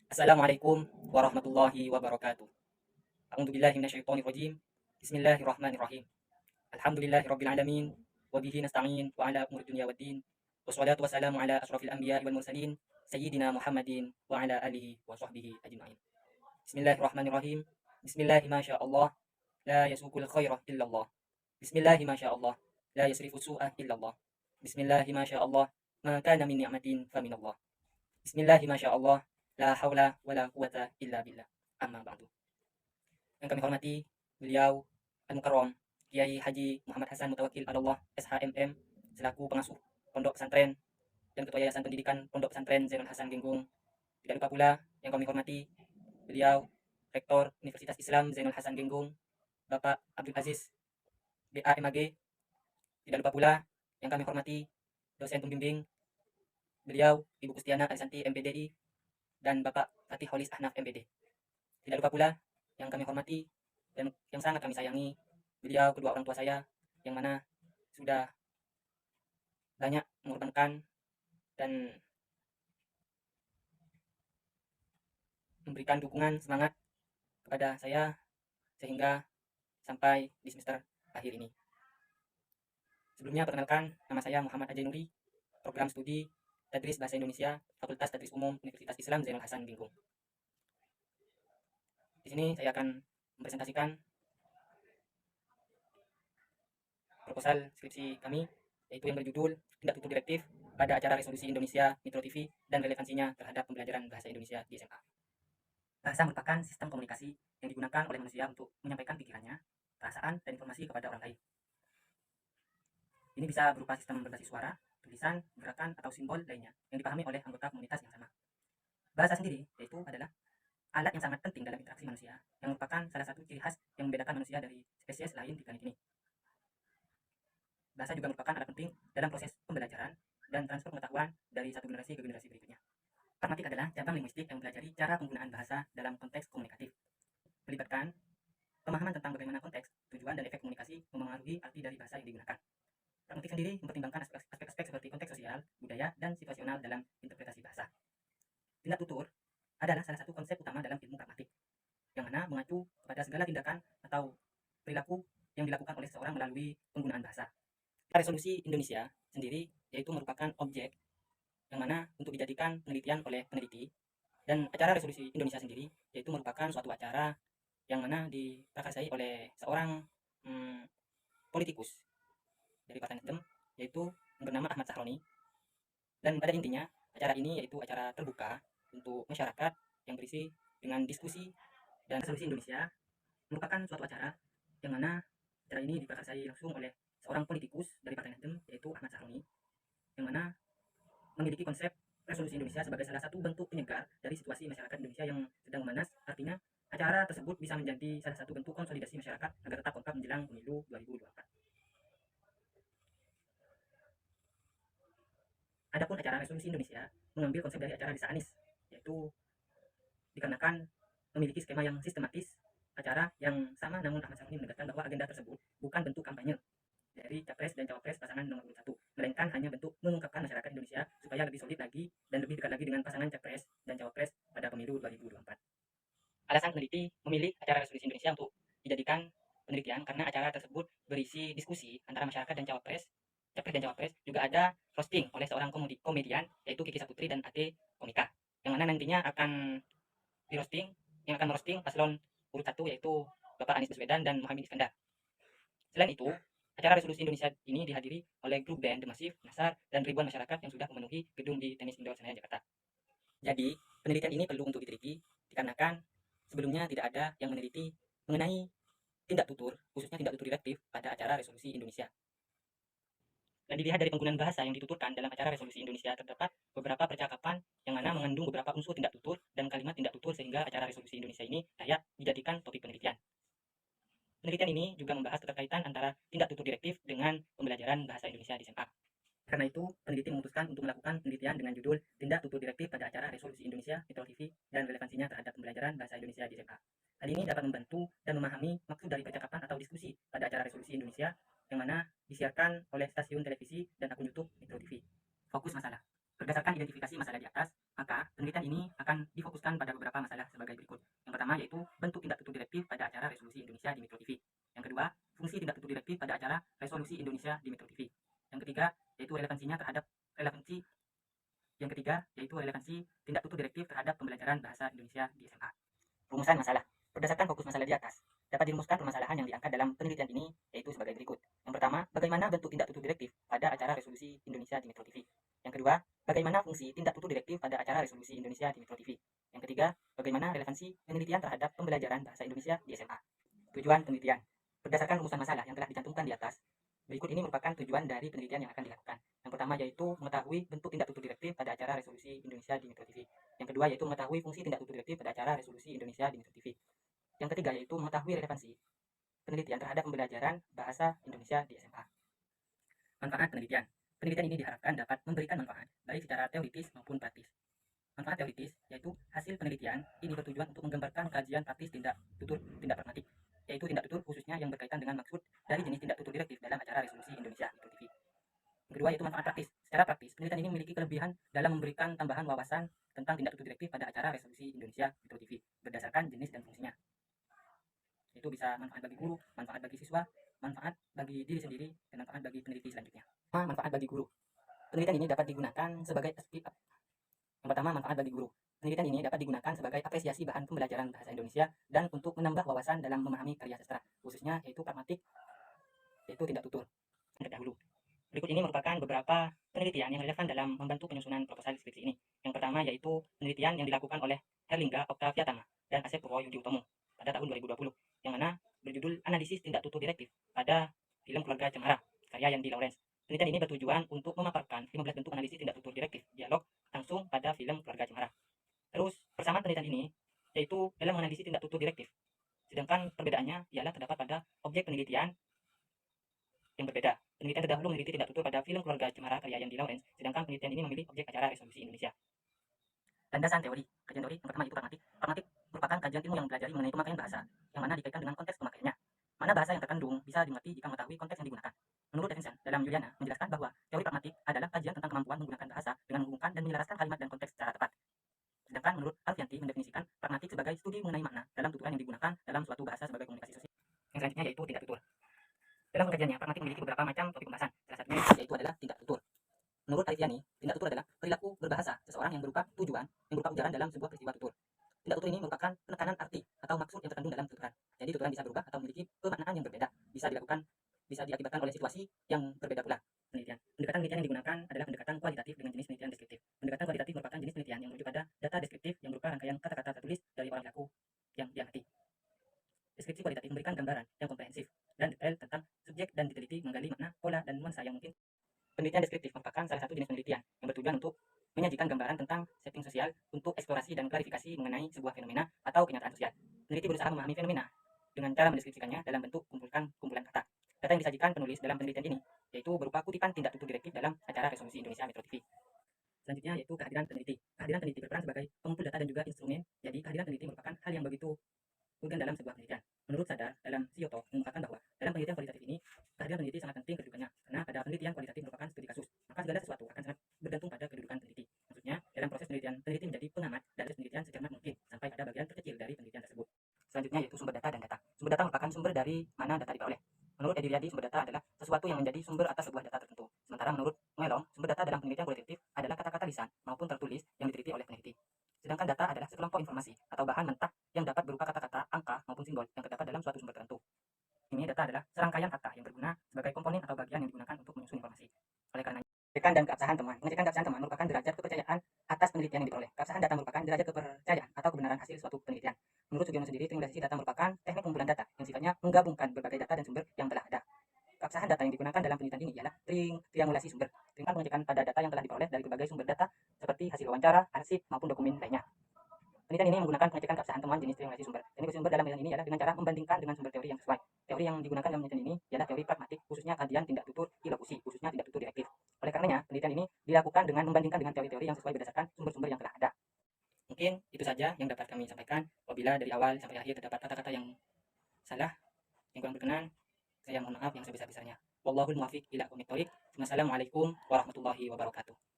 Assalamualaikum warahmatullahi wabarakatuh. A'udzu billahi minasyaitonir rajim. Bismillahirrahmanirrahim. Alhamdulillahi rabbil alamin wa bihi nasta'in wa ala umuri dunya waddin. Wassalatu wassalamu ala asyrafil anbiya'i wal mursalin sayyidina Muhammadin wa ala alihi wa sahbihi ajma'in. Bismillahirrahmanirrahim. Bismillahi ma sya Allah la yasukul khaira illallah. Bismillahi ma sya Allah la yasrifu su'a illallah. Bismillahi ma sya Allah ma kana min ni'matin fa minallah. Bismillahi ma sya Allah la haula wa la quwata illa billah. Amma ba'du. Yang kami hormati beliau Al-Mukarram Kiai Haji Muhammad Hasan Mutawakkil Allah SHMM selaku pengasuh Pondok Pesantren dan Ketua Yayasan Pendidikan Pondok Pesantren Zainul Hasan Genggung. Tidak lupa pula yang kami hormati beliau Rektor Universitas Islam Zainul Hasan Genggung Bapak Abdul Aziz BAMAG. Tidak lupa pula yang kami hormati dosen pembimbing beliau Ibu Kustiana Alisanti MPDI dan Bapak Fatih Holis Ahnaf MPD. Tidak lupa pula yang kami hormati dan yang sangat kami sayangi beliau kedua orang tua saya yang mana sudah banyak mengorbankan dan memberikan dukungan semangat kepada saya sehingga sampai di semester akhir ini. Sebelumnya perkenalkan, nama saya Muhammad Ajay Nuri, program studi Tadris Bahasa Indonesia, Fakultas Tadris Umum Universitas Islam Zainul Hasan Ginggung. Di sini saya akan mempresentasikan proposal skripsi kami, yaitu yang berjudul Tindak Tutur Direktif pada acara Resolusi Indonesia Metro TV dan relevansinya terhadap pembelajaran bahasa Indonesia di SMA. Bahasa merupakan sistem komunikasi yang digunakan oleh manusia untuk menyampaikan pikirannya, perasaan, dan informasi kepada orang lain. Ini bisa berupa sistem berbasis suara, tulisan, gerakan, atau simbol lainnya yang dipahami oleh anggota komunitas yang sama. Bahasa sendiri, yaitu adalah alat yang sangat penting dalam interaksi manusia, yang merupakan salah satu ciri khas yang membedakan manusia dari spesies lain di planet ini. Bahasa juga merupakan alat penting dalam proses pembelajaran dan transfer pengetahuan dari satu generasi ke generasi berikutnya. Pragmatik adalah cabang linguistik yang mempelajari cara penggunaan bahasa dalam konteks komunikatif. Melibatkan pemahaman tentang bagaimana konteks, tujuan, dan efek komunikasi memengaruhi arti dari bahasa yang digunakan. Pragmatik sendiri mempertimbangkan aspek-aspek seperti konteks sosial, budaya, dan situasional dalam interpretasi bahasa. Tindak tutur adalah salah satu konsep utama dalam ilmu pragmatik, yang mana mengacu kepada segala tindakan atau perilaku yang dilakukan oleh seseorang melalui penggunaan bahasa. Resolusi Indonesia sendiri yaitu merupakan objek yang mana untuk dijadikan penelitian oleh peneliti, dan acara Resolusi Indonesia sendiri yaitu merupakan suatu acara yang mana diprakarsai oleh seorang politikus dari Partai Nasdem, yaitu yang bernama Ahmad Sahroni. Dan pada intinya acara ini yaitu acara terbuka untuk masyarakat yang berisi dengan diskusi, dan Resolusi Indonesia merupakan suatu acara yang mana acara ini diprakarsai langsung oleh seorang politikus dari Partai Nasdem, yaitu Ahmad Sahroni, yang mana memiliki konsep Resolusi Indonesia sebagai salah satu bentuk penyegar dari situasi masyarakat Indonesia yang sedang memanas. Artinya, acara tersebut bisa menjadi salah satu bentuk konsolidasi masyarakat agar tetap kompak menjelang pemilu 2024. Adapun acara Resolusi Indonesia mengambil konsep dari acara Desa Anies, yaitu dikarenakan memiliki skema yang sistematis, acara yang sama, namun Ahmad Saroni menegaskan bahwa agenda tersebut bukan bentuk kampanye dari capres dan cawapres pasangan nomor urut 1, melainkan hanya bentuk mengungkapkan masyarakat Indonesia supaya lebih solid lagi dan lebih dekat lagi dengan pasangan capres dan cawapres pada pemilu 2024. Alasan peneliti memilih acara Resolusi Indonesia untuk dijadikan penelitian karena acara tersebut berisi diskusi antara masyarakat dan capres dan cawapres, juga ada roasting oleh seorang komedian yaitu Kiki Saputri dan Ade Komika, yang mana nantinya akan di roasting, yang akan merosting paslon urut 1 yaitu Bapak Anies Baswedan dan Muhammad Iskandar. Selain itu, acara Resolusi Indonesia ini dihadiri oleh grup band The Massive, Nasar, dan ribuan masyarakat yang sudah memenuhi gedung di Tenis Indoor Senayan, Jakarta. Jadi, penelitian ini perlu untuk diteliti dikarenakan sebelumnya tidak ada yang meneliti mengenai tindak tutur, khususnya tindak tutur direktif pada acara Resolusi Indonesia. Dan dilihat dari penggunaan bahasa yang dituturkan dalam acara Resolusi Indonesia, terdapat beberapa percakapan yang mana mengandung beberapa unsur tindak tutur dan kalimat tindak tutur sehingga acara Resolusi Indonesia ini layak dijadikan topik penelitian. Penelitian ini juga membahas keterkaitan antara tindak tutur direktif dengan pembelajaran bahasa Indonesia di SMA. Karena itu, peneliti memutuskan untuk melakukan penelitian dengan judul Tindak Tutur Direktif pada acara Resolusi Indonesia Metro TV dan relevansinya terhadap pembelajaran bahasa Indonesia di SMA. Hal ini dapat membantu dan memahami maksud dari percakapan atau diskusi pada acara Resolusi Indonesia yang mana disiarkan oleh stasiun televisi dan akun YouTube Metro TV. Fokus masalah. Berdasarkan identifikasi masalah di atas, maka penelitian ini akan difokuskan pada beberapa masalah sebagai berikut. Yang pertama yaitu bentuk tindak tutur direktif pada acara resolusi Indonesia di Metro TV. Yang kedua, fungsi tindak tutur direktif pada acara resolusi Indonesia di Metro TV. Yang ketiga, yaitu relevansinya terhadap relevansi yang ketiga yaitu relevansi tindak tutur direktif terhadap pembelajaran bahasa Indonesia di SMA. Rumusan masalah. Berdasarkan fokus masalah di atas, dapat dirumuskan permasalahan yang diangkat dalam penelitian ini yaitu sebagai berikut. Yang pertama, bagaimana bentuk tindak tutur direktif pada acara resolusi Indonesia di Metro TV. Yang kedua, bagaimana fungsi tindak tutur direktif pada acara resolusi Indonesia di Metro TV. Yang ketiga, bagaimana relevansi penelitian terhadap pembelajaran bahasa Indonesia di SMA. Tujuan penelitian. Berdasarkan rumusan masalah yang telah dicantumkan di atas, berikut ini merupakan tujuan dari penelitian yang akan dilakukan. Yang pertama yaitu mengetahui bentuk tindak tutur direktif pada acara resolusi Indonesia di Metro TV. Yang kedua yaitu mengetahui fungsi tindak tutur direktif pada acara resolusi Indonesia di Metro TV. Yang ketiga yaitu mengetahui relevansi penelitian terhadap pembelajaran bahasa Indonesia di SMA. Manfaat penelitian. Penelitian ini diharapkan dapat memberikan manfaat baik secara teoritis maupun praktis. Manfaat teoritis yaitu hasil penelitian ini bertujuan untuk menggambarkan kajian praktis tindak tutur tindak pragmatik, yaitu tindak tutur khususnya yang berkaitan dengan maksud dari jenis tindak tutur direktif dalam acara resolusi Indonesia Metro TV. Yang kedua yaitu manfaat praktis. Secara praktis, penelitian ini memiliki kelebihan dalam memberikan tambahan wawasan tentang tindak tutur direktif pada acara resolusi Indonesia Metro TV berdasarkan jenis dan fungsinya. Itu bisa manfaat bagi guru, manfaat bagi siswa, manfaat bagi diri sendiri, dan manfaat bagi peneliti selanjutnya. Manfaat bagi guru. Penelitian ini dapat digunakan sebagai yang pertama, manfaat bagi guru. Penelitian ini dapat digunakan sebagai apresiasi bahan pembelajaran bahasa Indonesia dan untuk menambah wawasan dalam memahami karya sastra, khususnya yaitu pragmatik, yaitu tindak tutur terdahulu. Berikut ini merupakan beberapa penelitian yang relevan dalam membantu penyusunan proposal skripsi ini. Yang pertama yaitu penelitian yang dilakukan oleh Herlingga Octaviatama dan Asep Purwoyudi Utomo pada tahun 2020, yang mana berjudul Analisis Tindak Tutur Direktif pada Film Keluarga Cemara, karya Yandi Lawrence. Penelitian ini bertujuan untuk memaparkan 15 bentuk analisis tindak tutur direktif dialog langsung pada film Keluarga Cemara. Terus, persamaan penelitian ini yaitu dalam menganalisis tindak tutur direktif. Sedangkan perbedaannya ialah terdapat pada objek penelitian yang berbeda. Penelitian terdahulu meneliti tindak tutur pada film Keluarga Cemara karya Yandi Lawrence, sedangkan penelitian ini memilih objek acara resolusi Indonesia. Landasan teori. Kajian teori yang pertama itu pragmatik. Pragmatik merupakan kajian ilmu yang mempelajari mengenai pemakaian bahasa, yang mana dikaitkan dengan konteks pemakaiannya. Mana bahasa yang terkandung bisa dimengerti jika mengetahui konteks yang digunakan. Menurut Evanson dalam Juliana menjelaskan bahwa teori pragmatik adalah kajian tentang kemampuan menggunakan bahasa dengan menghubungkan dan menyelaraskan kalimat dan konteks secara tepat. Sedangkan menurut Alfianti mendefinisikan pragmatik sebagai studi mengenai makna dalam tuturan yang digunakan dalam suatu bahasa sebagai komunikasi sosial. Yang selanjutnya yaitu tindak tutur. Dalam pengkajiannya, pragmatik memiliki beberapa macam topik pembahasan. Salah satunya yaitu adalah tindak tutur. Menurut Alfiani, tindak tutur adalah perilaku berbahasa seseorang yang berupa tujuan, yang berupa ujaran dalam sebuah peristiwa tutur. Tindak tutur ini merupakan penekanan arti atau maksud yang terkandung dalam tuturan. Jadi tuturan bisa berubah atau memiliki pemaknaan yang berbeda. Bisa diakibatkan oleh situasi yang berbeda pula. Penelitian. Pendekatan penelitian yang digunakan adalah pendekatan kualitatif dengan jenis penelitian deskriptif. Pendekatan kualitatif merupakan jenis penelitian yang merujuk pada data deskriptif yang berupa rangkaian kata-kata tertulis dari orang pelaku yang diamati. Deskripsi kualitatif memberikan gambaran yang komprehensif dan detail tentang subjek dan diteliti menggali makna, pola, dan nuansa yang mungkin. Penelitian deskriptif merupakan salah satu jenis penelitian yang bertujuan untuk menyajikan gambaran tentang setting sosial untuk eksplorasi dan klarifikasi mengenai sebuah fenomena atau kenyataan sosial. Peneliti berusaha memahami fenomena dengan cara mendeskripsikannya dalam bentuk kumpulan kata. Data yang disajikan penulis dalam penelitian ini yaitu berupa kutipan tindak tutur direktif dalam acara resolusi Indonesia Metro TV. Selanjutnya yaitu kehadiran peneliti. Kehadiran peneliti berperan sebagai pengumpul data dan juga instrumen. Jadi kehadiran peneliti merupakan hal yang begitu urgen dalam sebuah penelitian. Menurut Sadar dalam Kyoto mengungkapkan bahwa dalam penelitian kualitatif ini kehadiran peneliti sangat penting kedudukannya, karena pada penelitian kualitatif merupakan studi kasus, maka segala sesuatu akan sangat bergantung pada kedudukan peneliti. Maksudnya dalam proses penelitian, peneliti menjadi pengamat dan penelitian secermat mungkin sampai pada bagian terkecil dari penelitian tersebut. Selanjutnya yaitu sumber data dan data. Sumber data merupakan sumber dari mana data diperoleh. Menurut Edi Riyadi, sumber data adalah sesuatu yang menjadi sumber atas sebuah data tertentu. Sementara menurut Nguelong, sumber data dalam penelitian kualitatif adalah kata-kata lisan maupun tertulis yang diteliti oleh peneliti. Sedangkan data adalah sekelompok informasi atau bahan mentah yang dapat berupa kata-kata, angka, maupun simbol yang terdapat dalam suatu sumber tertentu. Ini data adalah serangkaian kata yang berguna sebagai komponen atau bagian yang digunakan untuk menyusun informasi. Oleh karenanya, pengecekan dan keabsahan temuan. Pengecekan keabsahan temuan merupakan derajat kepercayaan atas penelitian yang diperoleh. Keabsahan data merupakan derajat kepercayaan atau kebenaran hasil suatu penelitian. Menurut Sugiono sendiri, triangulasi data merupakan teknik pengumpulan data yang sifatnya menggabungkan berbagai data dan sumber yang telah ada. Keabsahan data yang digunakan dalam penelitian ini ialah triangulasi sumber. Dengan pengecekan pada data yang telah diperoleh dari berbagai sumber data seperti hasil wawancara, arsip, maupun dokumen lainnya. Penelitian ini menggunakan pengecekan keabsahan temuan jenis triangulasi sumber. Teknik sumber dalam penelitian ini adalah dengan cara membandingkan dengan sumber teori yang sesuai. Teori yang digunakan dalam penelitian ini ialah teori pragmatik, khususnya kajian tindak tutur ilokusi, khususnya tindak tutur direktif. Oleh karenanya, penelitian ini dilakukan dengan membandingkan dengan teori-teori yang sesuai berdasarkan sumber-sumber yang telah ada. Mungkin itu saja yang dapat kami sampaikan. Apabila dari awal sampai akhir terdapat kata-kata yang salah, yang kurang berkenan, saya mohon maaf yang sebesar-besarnya. Wallahul muwaffiq ila aqwamit thoriq. Wassalamualaikum warahmatullahi wabarakatuh.